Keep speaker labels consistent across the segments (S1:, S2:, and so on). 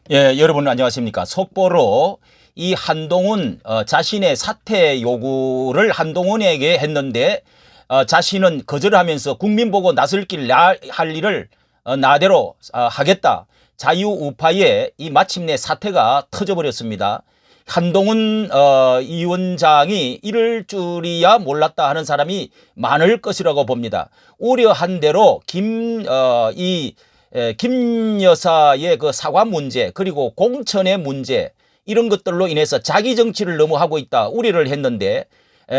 S1: 예, 여러분 안녕하십니까. 속보로 이 한동훈 자신의 사퇴 요구를 한동훈에게 했는데 자신은 거절하면서 국민 보고 나설 길 할 일을 나대로 하겠다. 자유우파의 이 마침내 사태가 터져버렸습니다. 한동훈 위원장이 이럴 줄이야 몰랐다 하는 사람이 많을 것이라고 봅니다. 우려한 대로 김 여사의 그 사과 문제 그리고 공천의 문제 이런 것들로 인해서 자기 정치를 너무 하고 있다 우려를 했는데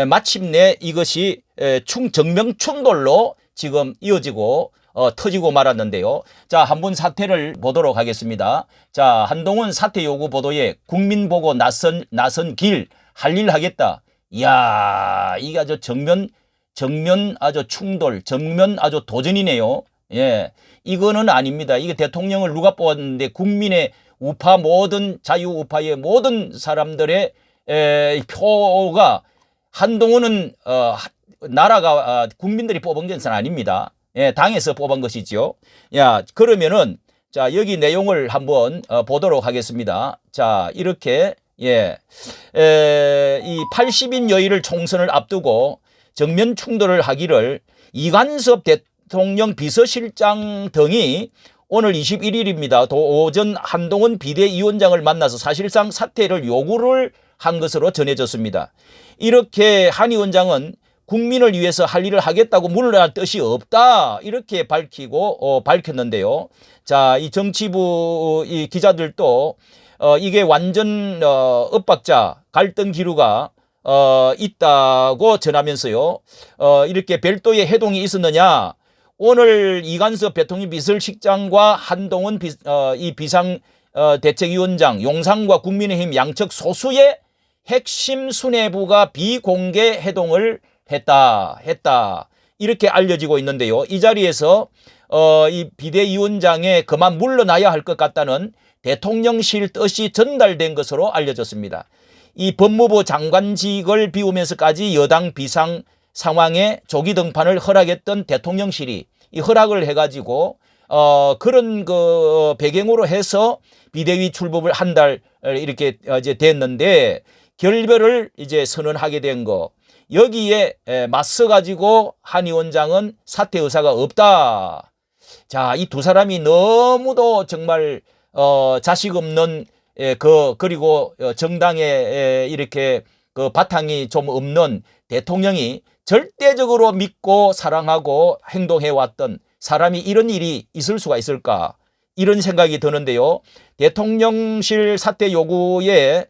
S1: 마침내 이것이 정면 충돌로 지금 이어지고 터지고 말았는데요. 자, 한번 사태를 보도록 하겠습니다. 자, 한동훈 사퇴 요구 보도에 국민 보고 나선 길 할 일 하겠다. 이야, 이게 아주 정면 아주 충돌, 정면 아주 도전이네요. 예, 이거는 아닙니다. 이게 대통령을 누가 뽑았는데 국민의 우파 모든 자유우파의 모든 사람들의 표가 한동훈은 나라가 국민들이 뽑은 것은 아닙니다. 예, 당에서 뽑은 것이죠. 야, 그러면은 자, 여기 내용을 한번 보도록 하겠습니다. 자, 이렇게 이 80인 여의를 총선을 앞두고 정면 충돌을 하기를 이관섭 대통령 비서실장 등이 오늘 21일입니다. 오전 한동훈 비대위원장을 만나서 사실상 사퇴를 요구를 한 것으로 전해졌습니다. 이렇게 한 위원장은 국민을 위해서 할 일을 하겠다고 물러날 뜻이 없다 이렇게 밝혔는데요. 자, 이 정치부 이 기자들도 이게 완전 엇박자 갈등 기류가 있다고 전하면서요. 이렇게 별도의 해동이 있었느냐? 오늘 이관섭 대통령 비서실장과 한동훈 이 비상 대책위원장, 용산과 국민의힘 양측 소수의 핵심 수뇌부가 비공개 해동을 했다 이렇게 알려지고 있는데요. 이 자리에서 이 비대위원장에 그만 물러나야 할 것 같다는 대통령실 뜻이 전달된 것으로 알려졌습니다. 이 법무부 장관직을 비우면서까지 여당 비상 상황에 조기 등판을 허락했던 대통령실이 이 허락을 해가지고 그런 그 배경으로 해서 비대위 출범을 한 달 이렇게 이제 됐는데 결별을 이제 선언하게 된 거. 여기에 맞서 가지고 한 위원장은 사퇴 의사가 없다. 자, 이 두 사람이 너무도 정말 자식 없는 그리고 정당에 이렇게 그 바탕이 좀 없는 대통령이 절대적으로 믿고 사랑하고 행동해 왔던 사람이 이런 일이 있을 수가 있을까? 이런 생각이 드는데요. 대통령실 사퇴 요구의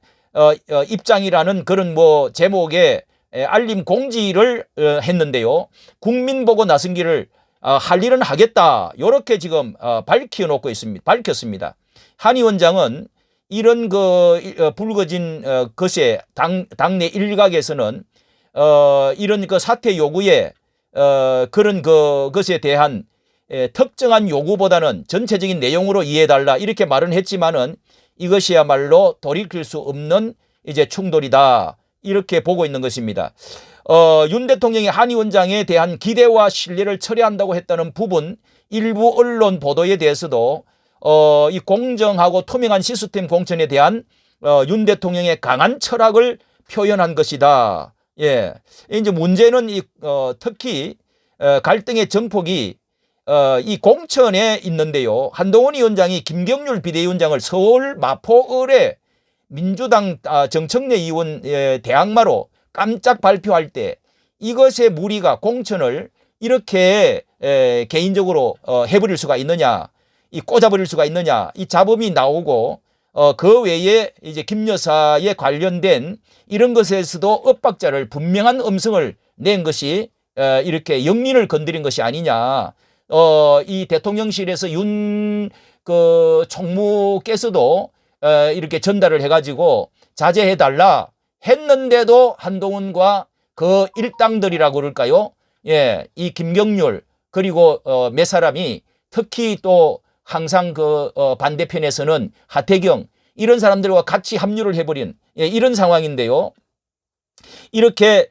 S1: 입장이라는 그런 뭐 제목의 알림 공지를 했는데요. 국민 보고 나선 길을 할 일은 하겠다. 이렇게 지금 밝혀놓고 있습니다. 밝혔습니다. 한 위원장은 이런 그 불거진 것에 당내 일각에서는 이런 그 사퇴 요구에 그런 것에 대한 특정한 요구보다는 전체적인 내용으로 이해해달라 이렇게 말은 했지만은 이것이야말로 돌이킬 수 없는 이제 충돌이다 이렇게 보고 있는 것입니다. 윤 대통령이 한 위원장에 대한 기대와 신뢰를 철회한다고 했다는 부분 일부 언론 보도에 대해서도 이 공정하고 투명한 시스템 공천에 대한 윤 대통령의 강한 철학을 표현한 것이다. 예, 이제 문제는 특히 갈등의 정폭이 이 공천에 있는데요. 한동훈 위원장이 김경률 비대위원장을 서울 마포을에 민주당 정청래 의원 대항마로 깜짝 발표할 때 이것의 무리가 공천을 이렇게 개인적으로 해버릴 수가 있느냐, 이 꽂아버릴 수가 있느냐, 이 잡음이 나오고 그 외에 이제 김 여사에 관련된 이런 것에서도 엇박자를 분명한 음성을 낸 것이 이렇게 영린을 건드린 것이 아니냐. 이 대통령실에서 윤 그 총무께서도 이렇게 전달을 해가지고 자제해달라 했는데도 한동훈과 그 일당들이라고 그럴까요? 예, 이 김경률 그리고 몇 사람이 특히 또 항상 그 반대편에서는 하태경 이런 사람들과 같이 합류를 해버린 이런 상황인데요. 이렇게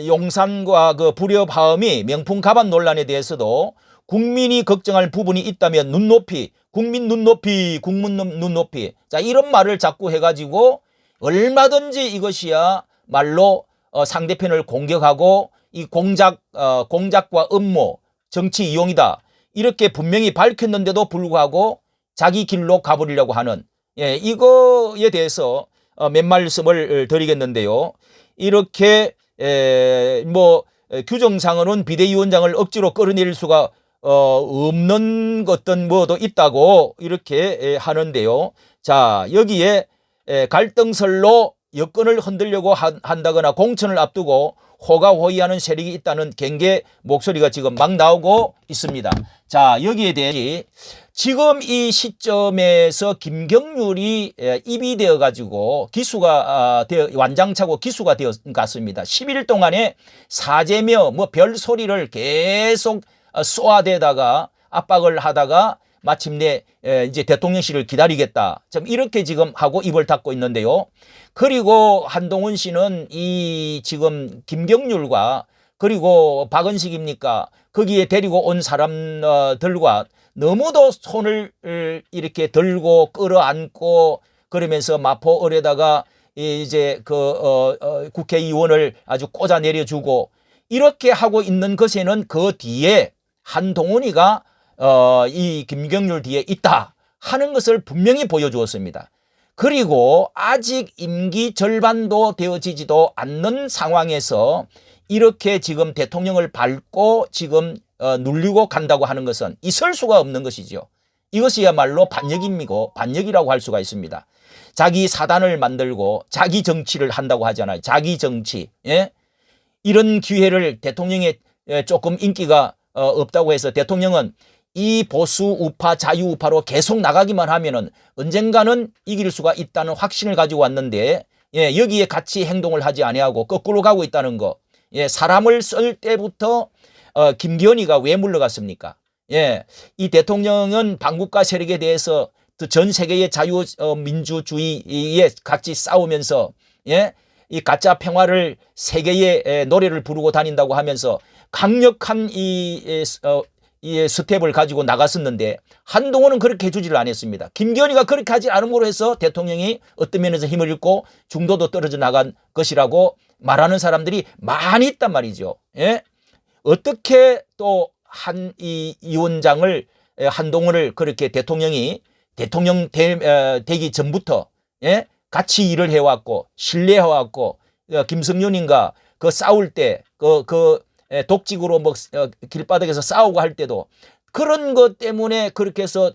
S1: 용산과 그 불협화음이 명품 가반 논란에 대해서도 국민이 걱정할 부분이 있다면 눈높이 국민 눈높이, 국민 눈높이. 자, 이런 말을 자꾸 해가지고 얼마든지 이것이야 말로 상대편을 공격하고 이 공작과 음모, 정치 이용이다. 이렇게 분명히 밝혔는데도 불구하고 자기 길로 가버리려고 하는, 예, 이거에 대해서 몇 말씀을 드리겠는데요. 이렇게 규정상으로는 비대위원장을 억지로 끌어내릴 수가 없는 어떤 뭐도 있다고 이렇게 하는데요. 자, 여기에 갈등설로 여건을 흔들려고 한다거나 공천을 앞두고 호가호위하는 세력이 있다는 경계 목소리가 지금 막 나오고 있습니다. 자, 여기에 대해 지금 이 시점에서 김경률이 입이 되어 가지고 기수가 완장차고 기수가 되어 갔습니다. 10일 동안에 사죄며 뭐 별소리를 계속 쏘아대다가 압박을 하다가 마침내 이제 대통령실을 기다리겠다. 좀 이렇게 지금 하고 입을 닫고 있는데요. 그리고 한동훈 씨는 이 지금 김경률과 그리고 박은식입니까? 거기에 데리고 온 사람들과 너무도 손을 이렇게 들고 끌어안고 그러면서 마포을에다가 이제 국회의원을 아주 꽂아 내려주고 이렇게 하고 있는 것에는 그 뒤에 한동훈이가 이 김경률 뒤에 있다 하는 것을 분명히 보여주었습니다. 그리고 아직 임기 절반도 되어지지도 않는 상황에서 이렇게 지금 대통령을 밟고 지금 눌리고 간다고 하는 것은 있을 수가 없는 것이죠. 이것이야말로 반역이라고 할 수가 있습니다. 자기 사단을 만들고 자기 정치를 한다고 하잖아요. 자기 정치. 예? 이런 기회를 대통령의 조금 인기가 없다고 해서 대통령은 이 보수 우파 자유 우파로 계속 나가기만 하면은 언젠가는 이길 수가 있다는 확신을 가지고 왔는데, 예, 여기에 같이 행동을 하지 아니하고 거꾸로 가고 있다는 거. 예, 사람을 쓸 때부터 김기현이가 왜 물러갔습니까? 예, 이 대통령은 반국가 세력에 대해서 전 세계의 자유민주주의에 같이 싸우면서, 예, 이 가짜 평화를 세계의 노래를 부르고 다닌다고 하면서 강력한 이 스텝을 가지고 나갔었는데 한동훈은 그렇게 해주지를 않았습니다. 김기현이가 그렇게 하지 않음으로 해서 대통령이 어떤 면에서 힘을 잃고 중도도 떨어져 나간 것이라고 말하는 사람들이 많이 있단 말이죠. 예? 어떻게 또 이 위원장을 한동훈을 그렇게 대통령 되기 전부터, 예? 같이 일을 해왔고 신뢰해왔고 김성윤인가 그 싸울 때 독직으로 뭐 길바닥에서 싸우고 할 때도 그런 것 때문에 그렇게 해서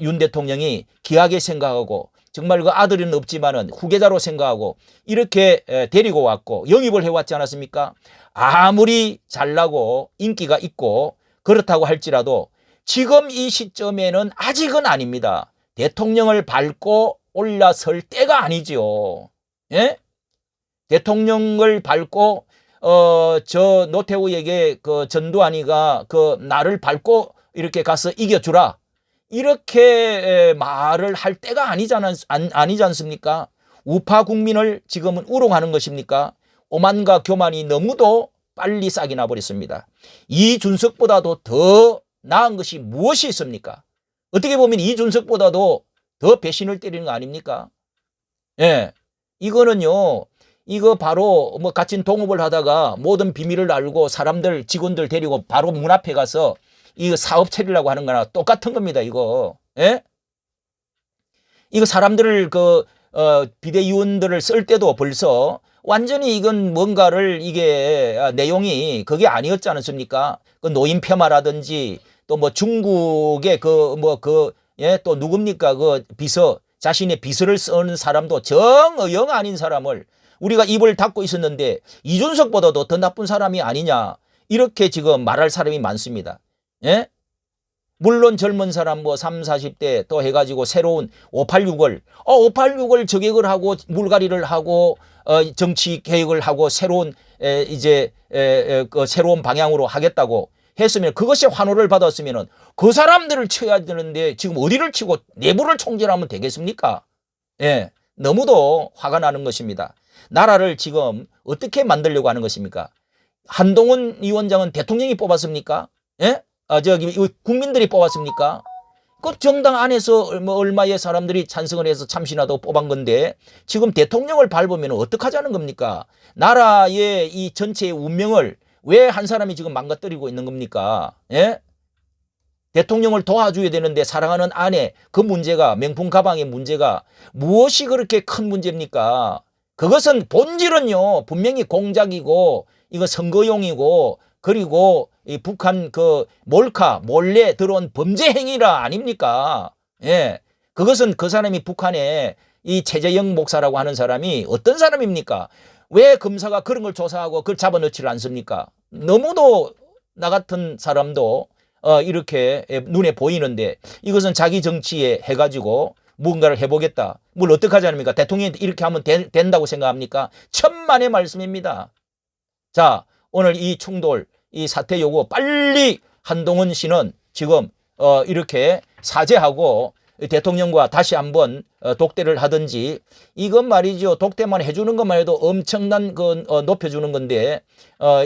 S1: 윤 대통령이 귀하게 생각하고 정말 그 아들은 없지만은 후계자로 생각하고 이렇게 데리고 왔고 영입을 해왔지 않았습니까? 아무리 잘나고 인기가 있고 그렇다고 할지라도 지금 이 시점에는 아직은 아닙니다. 대통령을 밟고 올라설 때가 아니죠. 예? 대통령을 밟고 저 노태우에게 그 전두환이가 나를 밟고 이렇게 가서 이겨주라. 이렇게 말을 할 때가 아니지 않습니까? 우파 국민을 지금은 우롱하는 것입니까? 오만과 교만이 너무도 빨리 싹이 나버렸습니다. 이준석보다도 더 나은 것이 무엇이 있습니까? 어떻게 보면 이준석보다도 더 배신을 때리는 거 아닙니까? 예. 이거는요, 이거 바로 뭐 같이 동업을 하다가 모든 비밀을 알고 사람들, 직원들 데리고 바로 문 앞에 가서 이거 사업 차리려고 하는 거나 똑같은 겁니다, 이거. 예? 이거 사람들을 비대위원들을 쓸 때도 벌써 완전히 이건 뭔가를 이게 내용이 그게 아니었지 않습니까? 그 노인 폄하라든지 또 뭐 중국의 예, 또 누굽니까? 자신의 비서를 쓰는 사람도 영 아닌 사람을 우리가 입을 닫고 있었는데 이준석보다도 더 나쁜 사람이 아니냐. 이렇게 지금 말할 사람이 많습니다. 예? 물론 젊은 사람 뭐 30, 40대 또 해가지고 새로운 586을 저격을 하고 물갈이를 하고 정치 개혁을 하고 새로운 새로운 방향으로 하겠다고 했으면 그것이 환호를 받았으면은 그 사람들을 쳐야 되는데 지금 어디를 치고 내부를 총질하면 되겠습니까? 예. 너무도 화가 나는 것입니다. 나라를 지금 어떻게 만들려고 하는 것입니까? 한동훈 위원장은 대통령이 뽑았습니까? 예? 국민들이 뽑았습니까? 그 정당 안에서 뭐 얼마의 사람들이 찬성을 해서 참신하다고 뽑은 건데 지금 대통령을 밟으면 어떡하자는 겁니까? 나라의 이 전체의 운명을 왜 한 사람이 지금 망가뜨리고 있는 겁니까? 예? 대통령을 도와줘야 되는데 사랑하는 아내 그 문제가 명품 가방의 문제가 무엇이 그렇게 큰 문제입니까? 그것은 본질은요 분명히 공작이고 이거 선거용이고 그리고 이 북한 그 몰카 몰래 들어온 범죄 행위라 아닙니까? 예, 그것은 그 사람이 북한에 이 최재형 목사라고 하는 사람이 어떤 사람입니까? 왜 검사가 그런 걸 조사하고 그걸 잡아넣지를 않습니까? 너무도 나 같은 사람도 이렇게 눈에 보이는데 이것은 자기 정치에 해가지고 무언가를 해보겠다. 뭘 어떻게 하지 않습니까? 대통령이 이렇게 하면 된다고 생각합니까? 천만의 말씀입니다. 자, 오늘 이 충돌, 이 사퇴 요구 빨리 한동훈 씨는 지금 이렇게 사죄하고 대통령과 다시 한번 독대를 하든지 이건 말이죠. 독대만 해주는 것만 해도 엄청난 높여주는 건데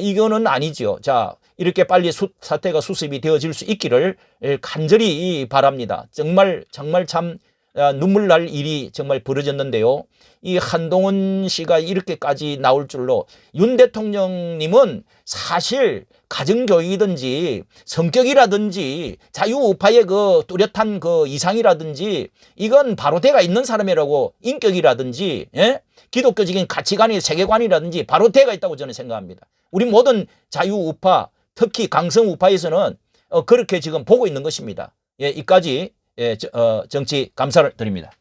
S1: 이거는 아니죠. 자, 이렇게 빨리 사태가 수습이 되어질 수 있기를 간절히 바랍니다. 정말 참 눈물 날 일이 정말 벌어졌는데요. 이 한동훈 씨가 이렇게까지 나올 줄로 윤 대통령님은 사실 가정교육이든지 성격이라든지 자유우파의 그 뚜렷한 그 이상이라든지 이건 바로대가 있는 사람이라고 인격이라든지 예? 기독교적인 가치관이 세계관이라든지 바로대가 있다고 저는 생각합니다. 우리 모든 자유우파 특히 강성우파에서는 그렇게 지금 보고 있는 것입니다. 예, 이까지 정치 감사를 드립니다.